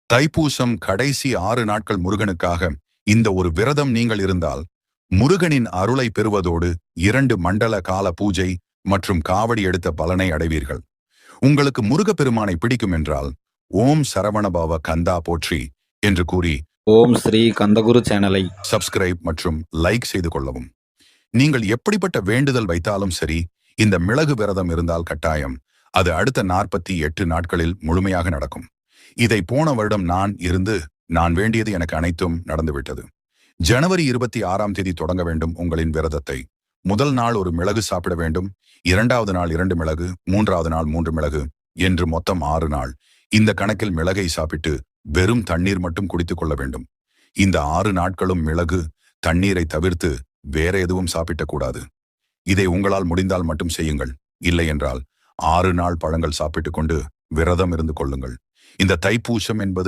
தைப்பூசம் கடைசி 6 நாட்கள் முருகனுக்காக இந்த ஒரு விரதம் நீங்கள் இருந்தால் முருகனின் அருளை பெறுவதோடு 2 மண்டல கால பூஜை மற்றும் காவடி எடுத்த பலனை அடைவீர்கள். உங்களுக்கு முருகப்பெருமானை பிடிக்கும் என்றால் ஓம் சரவணபவ கந்தா போற்றி என்று கூறி ஓம் ஸ்ரீ கந்தகுரு சேனலை சப்ஸ்கிரைப் மற்றும் லைக் செய்து கொள்ளவும். நீங்கள் எப்படிப்பட்ட வேண்டுதல் வைத்தாலும் சரி, இந்த மிளகு விரதம் இருந்தால் கட்டாயம் அது அடுத்த 48 நாட்களில் முழுமையாக நடக்கும். இதை போன வருடம் நான் வேண்டியது எனக்கு அனைத்தும் நடந்துவிட்டது. ஜனவரி 26ஆம் தேதி தொடங்க வேண்டும் உங்களின் விரதத்தை. முதல் நாள் ஒரு மிளகு சாப்பிட வேண்டும், 2வது நாள் 2 மிளகு, 3வது நாள் 3 மிளகு என்று மொத்தம் 6 நாள். இந்த கணக்கில் மிளகை சாப்பிட்டு வெறும் தண்ணீர் மட்டும் குடித்துக் கொள்ள வேண்டும். இந்த 6 நாட்களும் மிளகு தண்ணீரை தவிர்த்து வேற எதுவும் சாப்பிடக்கூடாது. இதை உங்களால் முடிந்தால் மட்டும் செய்யுங்கள். இல்லை என்றால் 6 நாள் பழங்கள் சாப்பிட்டுக் கொண்டு விரதம் இருந்து கொள்ளுங்கள். இந்த தைப்பூசம் என்பது